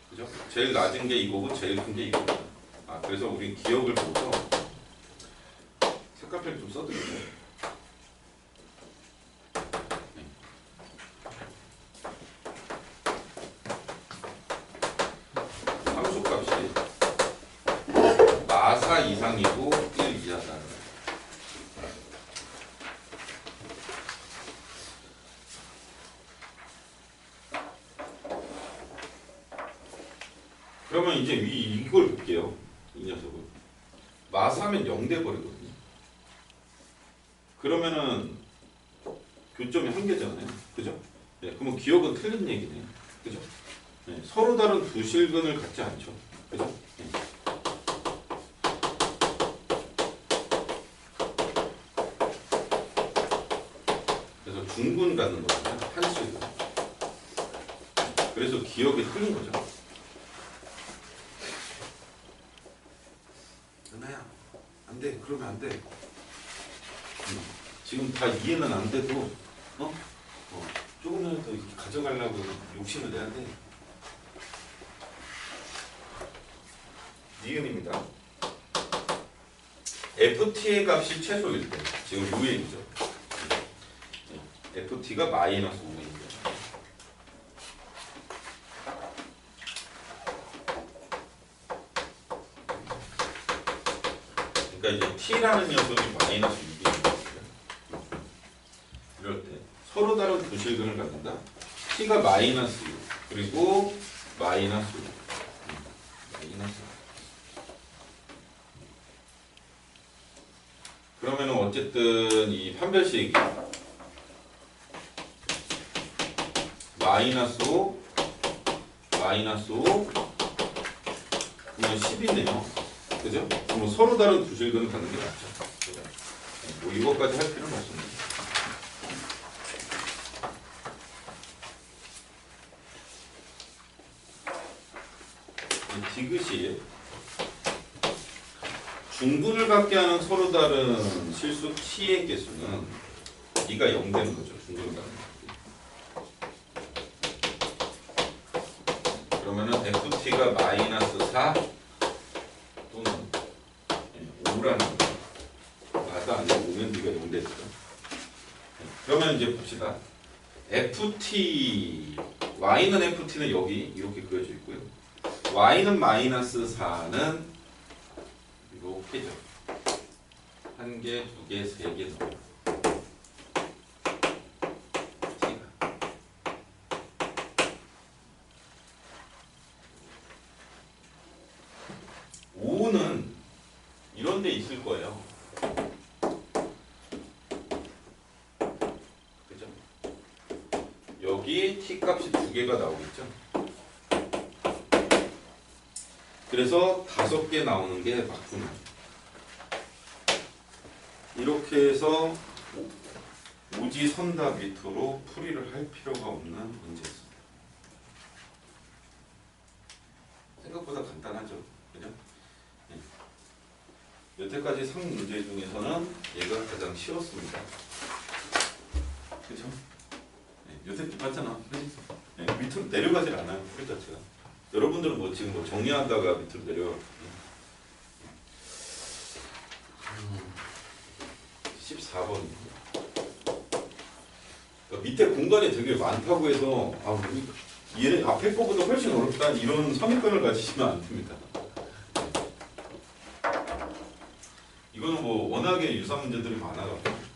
그죠? 제일 낮은 게 이거고 제일 큰 게 이거입니다. 아 그래서 우리 기억을 보고서 색깔펜 좀 써드릴게요. 함수값이 마사 이상이고 1 이하다. 그러면 이제 이걸 볼게요. 이 녀석을. 마사면 0 돼버리거든요. 그러면은 교점이 한 개잖아요. 그죠? 네, 그러면 기억은 틀린 얘기네요. 그죠? 네, 서로 다른 두 실근을 갖지 않죠. 그죠? 네. 그래서 중근 갖는 거잖아요. 한 실근. 그래서 기억이 틀린 거죠. 은하야, 안 돼. 그러면 안 돼. 지금 다 이해는 안 돼도, 조금이라도 이렇게 가져가려고 욕심을 내야 돼. 니은입니다. ft의 값이 최소일 때, 지금 요 얘기죠. ft가 마이너스 5입니다. 그러니까 이제 t라는 녀석이 마이너스 6입니다. 이럴 때 서로 다른 두 실근을 갖는다. t가 마이너스 6 그리고 마이너스 5 마이너스 5. 그러면은 어쨌든 이 판별식이 마이너스 5 마이너스 5 그러면 10이네요. 그죠? 그럼 서로 다른 두 실근을 갖는 게 낫죠. 그죠? 뭐 이것까지 할 필요는 없습니다. 디귿이 중분을 갖게 하는 서로 다른 실수 t의 개수는 이가 0 되는 거죠. 중분을 갖는 거. 그러면은 ft가 마이너스 4 또는 5라는 거죠. 마다 아니고 오면 D가 0 되죠. 그러면 이제 봅시다. ft, y는 ft는 여기 이렇게 그려져 있고요. y는 마이너스 4는 이렇게죠. 한 개, 두 개, 세 개 넣어. t가. 오는 이런 데 있을 거예요. 그죠? 여기 t 값이 두 개가 나오겠죠? 그래서 5개 나오는 게 맞구나. 이렇게 해서 오지선답 밑으로 풀이를 할 필요가 없는 문제였습니다. 생각보다 간단하죠? 그죠? 네. 여태까지 3문제 중에서는 얘가 가장 쉬웠습니다. 그죠? 네. 여태 봤잖아. 네. 밑으로 내려가질 않아요. 풀 자체가. 여러분들은 뭐 지금 뭐 정리하다가 밑으로 내려 14번입니다. 그러니까 밑에 공간이 되게 많다고 해서 얘는 앞에 거보다 훨씬 어렵다 이런 선입견을 가지시면 안 됩니다. 이거는 뭐 워낙에 유사 문제들이 많아가지고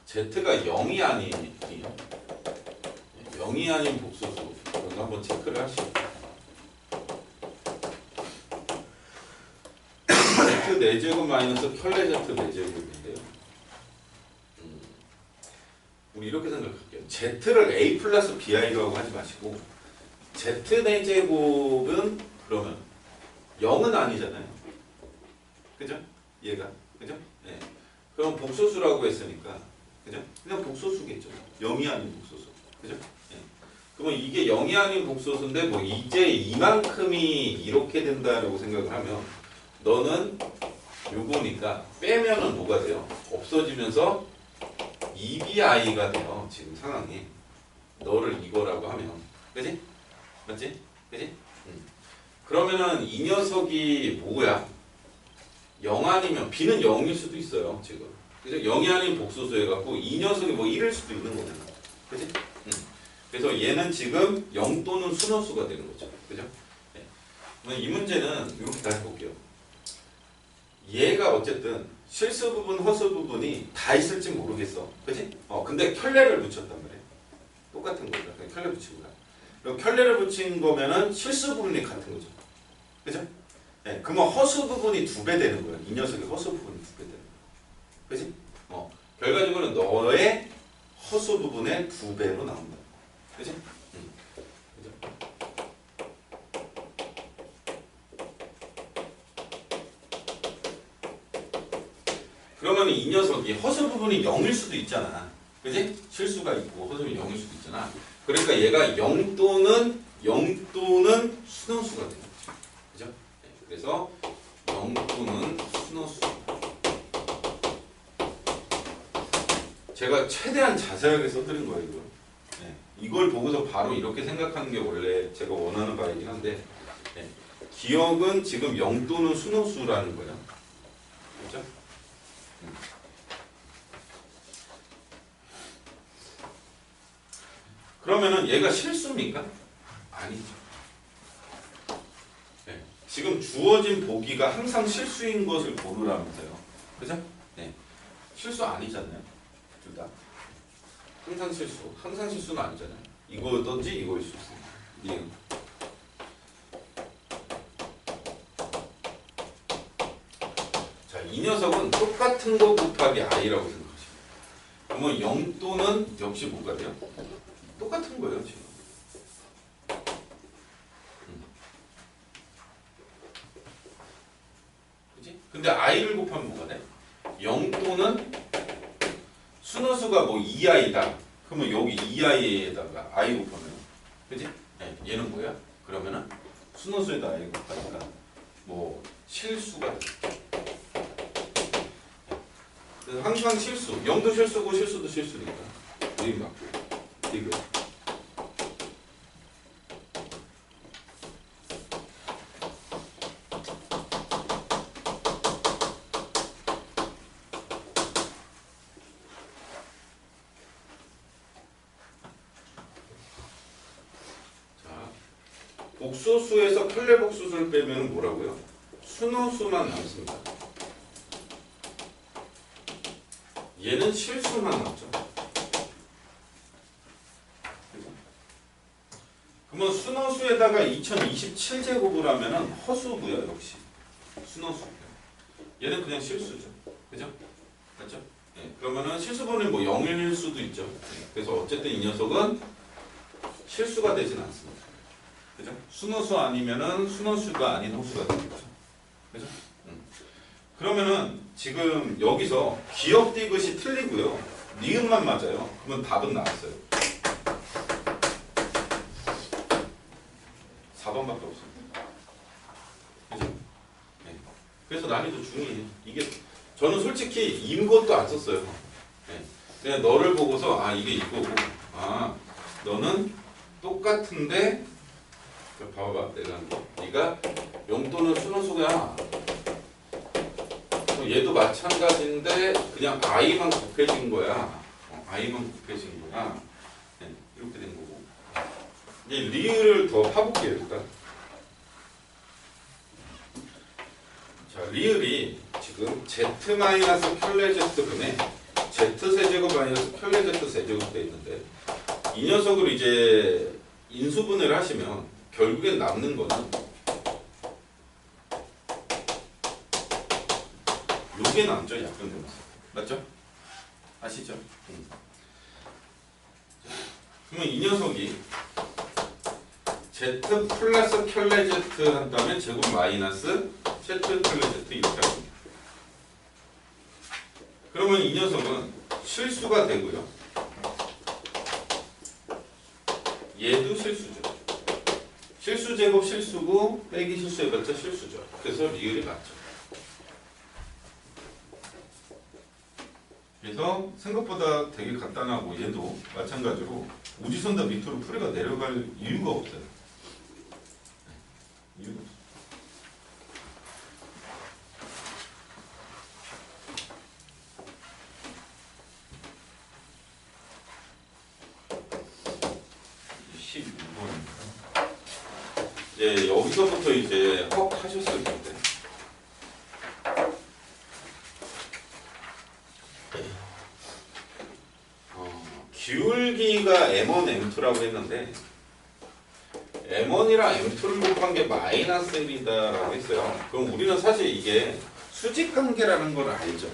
Z가 0이 아닌 0이 아닌 복소수 이거 한번 체크를 하시죠. Z 4제곱 마이너스 켤레 Z 4제곱인데요. 우리 이렇게 생각할게요. Z를 A 플러스 BI라고 하지 마시고 Z 4제곱은 그러면 0은 아니잖아요. 그죠? 얘가. 그죠? 네. 그럼 복소수라고 했으니까 그죠? 그냥 복소수겠죠. 0이 아닌 복소수. 그죠? 네. 그러면 이게 0이 아닌 복소수인데 뭐 이제 이만큼이 이렇게 된다라고 생각을 하면 너는 요거니까 빼면은 뭐가 돼요? 없어지면서 EBI가 돼요. 지금 상황이. 너를 이거라고 하면. 그지? 맞지? 그지? 그러면은 이 녀석이 뭐야? 0 아니면 B는 0일 수도 있어요. 지금. 그죠? 0이 아닌 복소수 해갖고 이 녀석이 뭐 1일 수도 있는 거잖아. 그지? 그래서 얘는 지금 0 또는 순허수가 되는 거죠. 그죠? 네. 이 문제는 이렇게 다시 볼게요. 얘가 어쨌든 실수 부분, 허수 부분이 다 있을지 모르겠어. 그지? 근데 켤레를 붙였단 말이에요. 똑같은 거죠. 그냥 켤레 붙인 거야. 그럼 켤레를 붙인 거면은 실수 부분이 같은 거죠. 그죠? 네, 그러면 허수 부분이 2배 되는 거야. 이 녀석의 허수 부분이 2배 되는 거야. 그지? 결과적으로 너의 허수 부분의 2배로 나온다. 그지? 그죠? 그러면 이 녀석이 허수 부분이 0일 수도 있잖아. 그지? 실수가 있고 허수 부분이 0일 수도 있잖아. 그러니까 얘가 0 또는 순허수가 되는 거죠. 그죠? 네, 그래서 0 또는 순허수. 제가 최대한 자세하게 써드린 거예요, 이거. 네, 이걸 보고서 바로 이렇게 생각하는 게 원래 제가 원하는 바이긴 한데, 네, 기억은 지금 0 또는 순허수라는 거예요. 그렇죠? 그러면은 얘가 실수입니까? 아니죠. 네, 지금 주어진 보기가 항상 실수인 것을 고르라면서요. 그죠? 네, 실수 아니잖아요. 둘 다. 항상 실수는 아니잖아요. 이거든지 이거일 수 있어요. 이해는. 자, 이 녀석은 똑같은 거 곱하기 i라고 생각하시면 그러면 0 또는 역시 뭐가 돼요? 똑같은 거예요, 지금. 그치? 근데 i를 곱하면 뭐가 돼? 0 또는 순허수가 뭐 2i다. 그러면 여기 2i에다가 i 곱하면, 그치? 네, 얘는 뭐야? 그러면은 순호수에다 a를 곱하니까 뭐 실수가 돼. 그래서 항상 실수, 0도 실수고 실수도 실수니까 여기 맞고 이거. 복소수에서 켤레복소수를 빼면 뭐라고요? 순호수만 남습니다. 얘는 실수만 남죠. 그러면 순호수에다가 2027제곱을 하면은 허수고요, 역시. 순호수고요. 얘는 그냥 실수죠. 그죠? 맞죠? 네, 그러면은 실수분이 뭐 0일 수도 있죠. 네, 그래서 어쨌든 이 녀석은 실수가 되진 않습니다. 그죠? 순호수 아니면은 순호수가 아닌 호수가 되겠죠. 그죠? 그러면은 지금 여기서 기억 디귿이 틀리고요. 니은만 맞아요. 그러면 답은 나왔어요. 4번밖에 없습니다. 그죠? 네. 그래서 난이도 중이에요. 이게 저는 솔직히 인것도 안 썼어요. 네. 그냥 너를 보고서 아 이게 이거고 아 너는 똑같은데 봐봐 내가 한 거. 네가 용돈은 순호수야. 얘도 마찬가지인데 그냥 i만 곱해진 거야. i만 곱해진 거야. 네, 이렇게 된 거고. 이제 리을을 더 파볼게요 일단. 자 리을이 지금 z 켤레 z분의 z 세제곱 마이너스 켤레 z 세제곱 돼 있는데 이 녀석을 이제 인수분해를 하시면 결국엔 남는 거는 요게 남죠. 약분되면서. 맞죠? 아시죠? 그러면 이 녀석이 z 플러스 켤레 z 한다면 제곱 마이너스 z 켤레 z 이렇게 합니다. 그러면 이 녀석은 실수가 되고요. 얘도 실수죠. 실수 제곱 실수고 빼기 실수 해봤자 실수죠. 그래서 리을이 맞죠. 그래서 생각보다 되게 간단하고 얘도 마찬가지로 우지선다 밑으로 풀이가 내려갈 이유가 없어요. 이유가 없어요. 이제 여기서부터 이제 헉 하셨을 텐데 기울기가 M1, M2라고 했는데 M1이랑 M2를 곱한 게 마이너스 1이다라고 했어요. 그럼 우리는 사실 이게 수직관계라는 걸 알죠.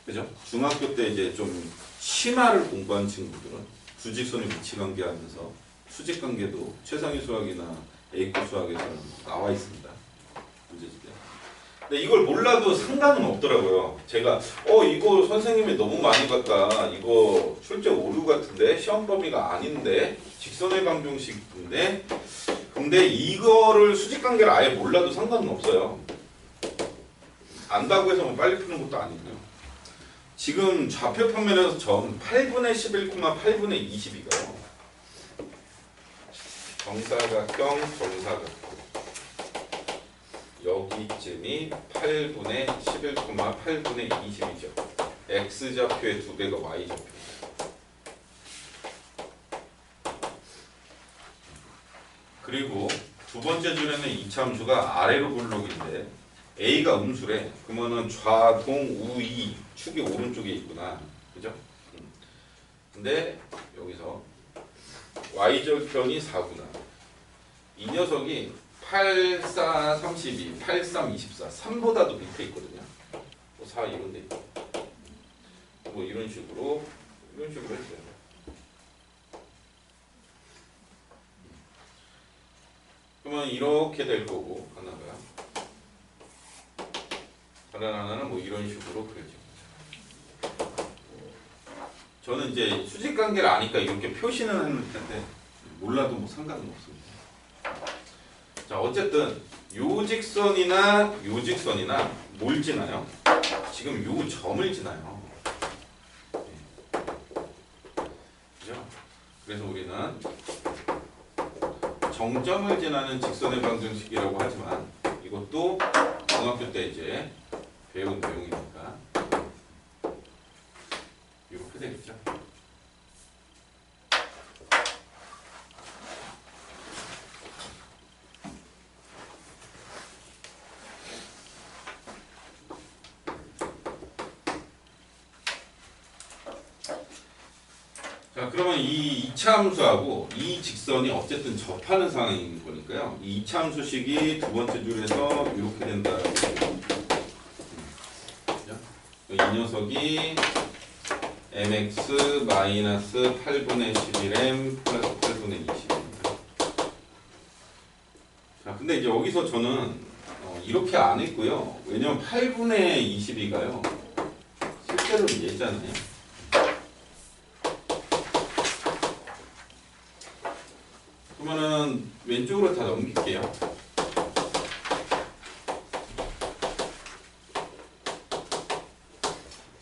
그죠? 중학교 때 이제 좀 심화를 공부한 친구들은 수직선의 위치관계 하면서 수직관계도 최상위 수학이나 A급 수학에서는 나와 있습니다. 문제집에. 근데 이걸 몰라도 상관은 없더라고요. 제가 이거 선생님이 너무 많이 봤다. 이거 출제 오류 같은데 시험 범위가 아닌데 직선의 방정식인데 근데 이거를 수직관계를 아예 몰라도 상관은 없어요. 안다고 해서 뭐 빨리 푸는 것도 아니고요. 지금 좌표 평면에서 점 8분의 11, 8분의 22가요. 정사각형, 정사각형. 여기쯤이 8분의 11, 8분의 22죠. x좌표의 2배가 y좌표. 그리고 두 번째 줄에는 이차함수가 아래로 볼록인데 a가 음수래. 그러면은 좌동 우이 축이 오른쪽에 있구나. 그죠? 근데 여기서 y절편이 4구나. 이 녀석이 8, 4, 32, 8, 3, 24, 3보다도 밑에 있거든요. 4 이런 데 있고. 뭐 이런 식으로 했어요. 그러면 이렇게 될 거고 하나는 뭐 이런 식으로 그려진 거죠. 저는 이제 수직 관계를 아니까 이렇게 표시는 했을 텐데 몰라도 뭐 상관은 없습니다. 자, 어쨌든 요 직선이나 요 직선이나 뭘 지나요? 지금 요 점을 지나요. 그죠? 그래서 우리는 정점을 지나는 직선의 방정식이라고 하지만 이것도 중학교 때 이제 배운 내용이니까 이렇게 되겠죠. 자, 그러면 이 2차 함수하고 이 직선이 어쨌든 접하는 상황인 거니까요. 이 2차 함수식이 두 번째 줄에서 이렇게 된다. 이 녀석이 mx 마이너스 8분의 11m 플러스 8분의 20입니다. 자, 근데 이제 여기서 저는 이렇게 안 했고요. 왜냐면 8분의 22가요. 실제로는 얘잖아요. 그러면은 왼쪽으로 다 넘길게요.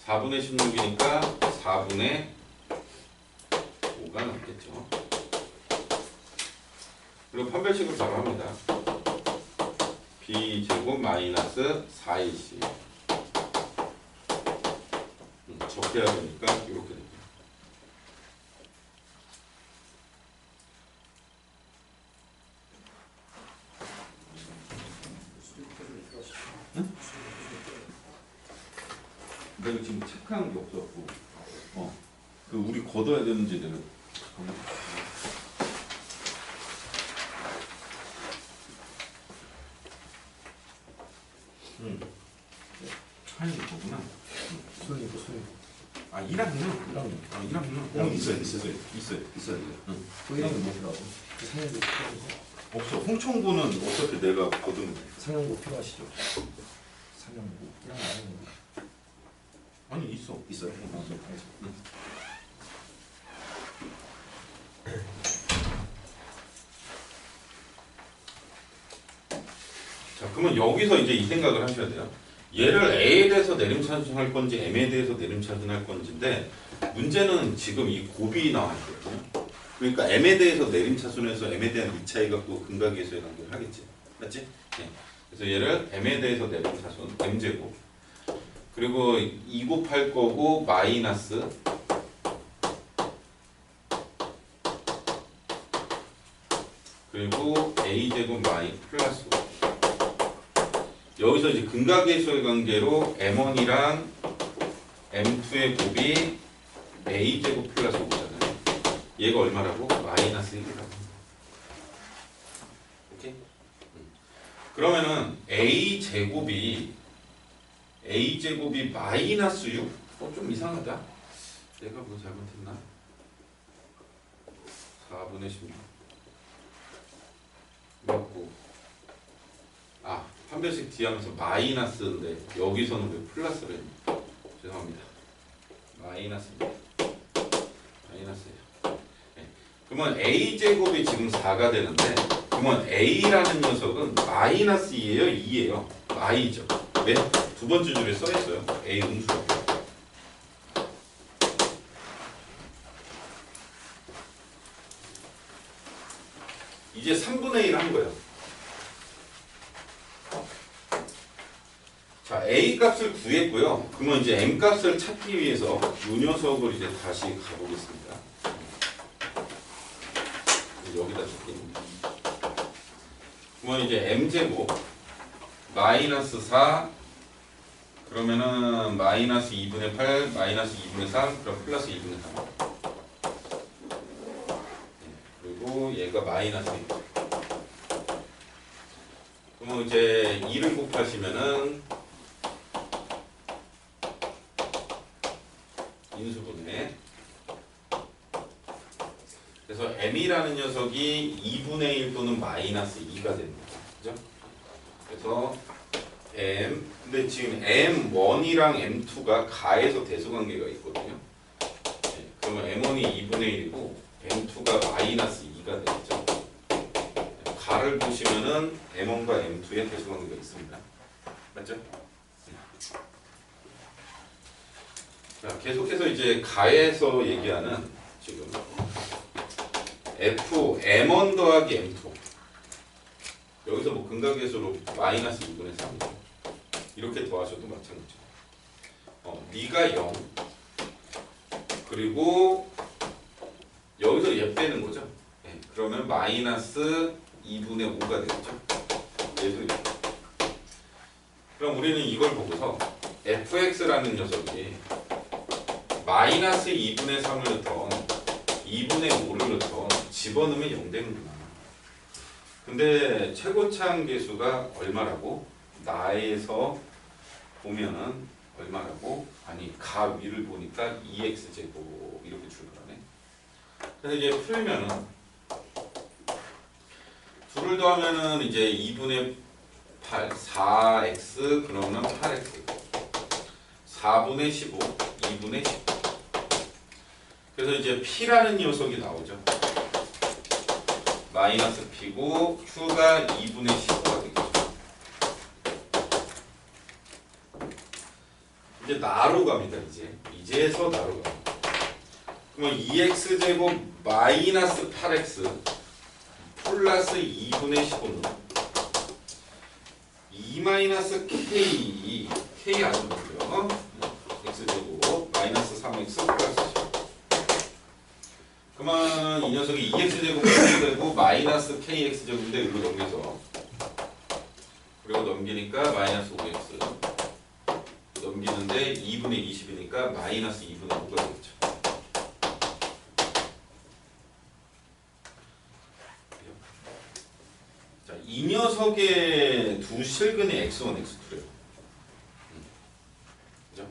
(4분의 16이니까) 4분의 5가 남겠죠. 그리고 판별식을 바로 합니다. b제곱 마이너스 4ac 접해야 되니까 이렇게 됩니다. 내가 지금 체크한 게 없었고, 그 우리 걷어야 되는지 내가 잠깐만. 차이 거구나. 소리고. 아, 1학년? 1학년. 있어요. 그 1학년 뭐라고? 그 상향고 없어. 홍천구는 어차피 내가 거두면 돼. 상향고 필요하시죠? 상향고 1학년 아니고. 아니, 있어요. 자, 그러면 여기서 이제 이 생각을 하셔야 돼요. 얘를 A에 대해서 내림차순할 건지 M에 대해서 내림차순할 건지인데 문제는 지금 이 곱이 나와 있거든요. 그러니까 M에 대해서 내림차순해서 M에 대한 이 차이가 또 근각계수의 관계를 하겠지. 맞지? 네. 그래서 얘를 M에 대해서 내림차순 M제곱, 그리고 2 곱할 거고 마이너스 그리고 A제곱 마이 플러스 5. 여기서 이제 근각계수의 관계로 M1이랑 M2의 곱이 A제곱 플러스 5잖아요. 얘가 얼마라고? 마이너스 1이라고. 오케이? 그러면은 A제곱이 마이너스 6? 좀 이상하다. 내가 뭐 잘못했나? 4분의 16 맞고, 판별식 뒤하면서 마이너스인데 여기서는 왜 플러스를 했냐? 죄송합니다. 마이너스예요. 네. 그러면 A제곱이 지금 4가 되는데, 그러면 A라는 녀석은 마이너스 2예요? 2예요? 마이죠. 왜? 두 번째 줄에 써있어요. A 음수. 이제 3분의 1 한 거예요. 자, A 값을 구했고요. 그러면 이제 M 값을 찾기 위해서 이 녀석을 이제 다시 가보겠습니다. 여기다 적겠습니다. 그러면 이제 M제곱 마이너스 4, 그러면은 마이너스 2분의 8, 마이너스 2분의 3, 그럼 플러스 2분의 3. 그리고 얘가 마이너스 1. 그러면 이제 2를 곱하시면은 인수분해. 그래서 M이라는 녀석이 2분의 1 또는 마이너스 2가 됩니다. 그죠? 그래서 M, 근데 지금 M1이랑 M2가 가에서 대소관계가 있거든요. 네, 그러면 M1이 2분의 1이고 M2가 마이너스 2가 되겠죠. 가를 보시면은 M1과 M2의 대수관계가 있습니다. 맞죠? 자, 계속해서 이제 가에서 얘기하는 지금 F M1 더하기 M2 여기서 뭐 근각계수로 마이너스 2분의 3이죠. 이렇게 더하셔도 마찬가지죠. 니가 0 그리고 여기서 얘 빼는 거죠. 네, 그러면 마이너스 2분의 5가 되겠죠. 얘도 이렇게. 그럼 우리는 이걸 보고서 fx라는 녀석이 마이너스 2분의 3을 넣던 2분의 5를 넣던 집어넣으면 0 되는구나. 근데 최고차항 계수가 얼마라고? 나에서 보면은 얼마라고? 아니 가 위를 보니까 2x제곱 이렇게 출발하네. 그래서 이제 풀면은 둘을 더하면은 이제 2분의 8 4x 그러면 8x 4분의 15 2분의 10 그래서 이제 p라는 녀석이 나오죠. 마이너스 p고 q가 2분의 15가 되겠죠. 이제 나로 갑니다. 이제서 나로 갑니다. 그러면 2x제곱 마이너스 8x 플러스 2분의 15는 2 마이너스 k 아주 높고요. x제곱 마이너스 3x 플러스 10 그러면 이 녀석이 2x제곱 되고 마이너스 kx제곱인데 이거 넘겨서 그리고 넘기니까 마이너스 5x 넘기는데 2분의 20이니까 마이너스 2분의 5가 되겠죠. 자, 이 녀석의 두 실근이 x1, x2래요. 그죠?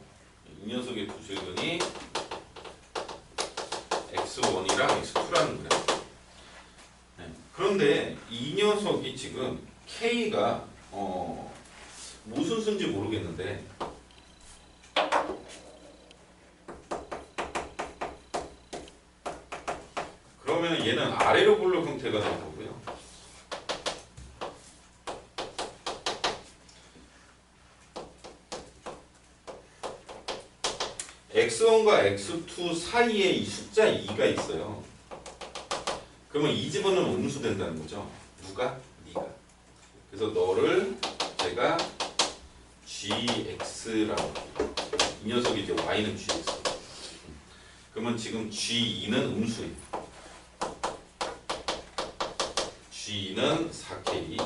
이 녀석의 두 실근이 x1이랑 x2라는 거예요. 네. 그런데 이 녀석이 지금 k가 무슨 수인지 모르겠는데 그러면 얘는 아래로 볼록 형태가 될 거고요. x1과 x2 사이에 이 숫자 2가 있어요. 그러면 이 집어넣으면 음수 된다는 거죠. 누가? 네가. 그래서 너를 제가 gx라고 할게요. 이 녀석이 이제 y는 gx. 그러면 지금 g2는 음수예요. g는 4k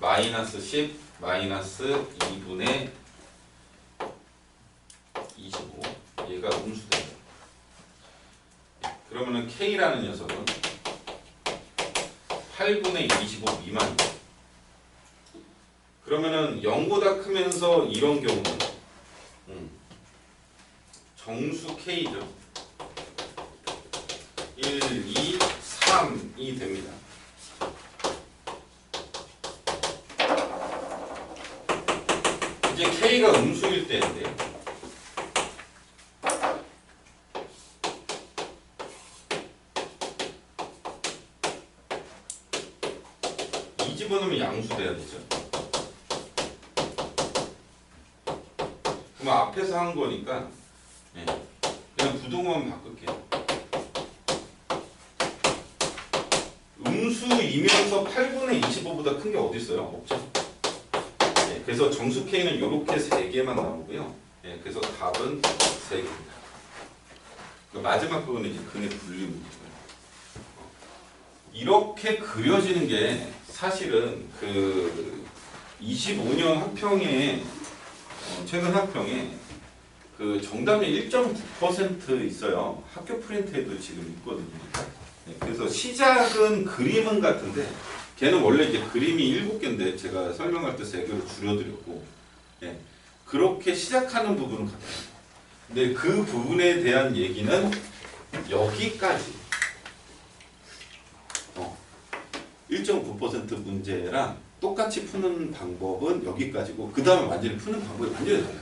마이너스 10 마이너스 2분의 25 얘가 음수된다. 그러면은 k라는 녀석은 8분의 25 미만이다. 그러면은 0보다 크면서 이런 경우는 정수 k죠. 1, 2, 3이 됩니다. 이제 k가 음수일 때인데 이 집어넣으면 양수 돼야 되죠. 그럼 앞에서 한 거니까 그냥 부동만 바꿀게요. 음수이면서 8분의 25보다 큰 게 어디 있어요? 없죠. 그래서 정수 K는 이렇게 3개만 나오고요. 그래서 답은 3개입니다. 마지막 부분은 이제 근의 분리 문제고요. 이렇게 그려지는 게 사실은 그 25년 학평에 최근 학평에 그 정답률 1.9% 있어요. 학교 프린트에도 지금 있거든요. 그래서 시작은 그림은 같은데 걔는 원래 이제 그림이 7개인데 제가 설명할 때 3개로 줄여드렸고 그렇게 시작하는 부분은 같아요. 근데 그 부분에 대한 얘기는 여기까지 1.9% 문제랑 똑같이 푸는 방법은 여기까지고 그 다음에 완전히 푸는 방법이 완전히 달라요.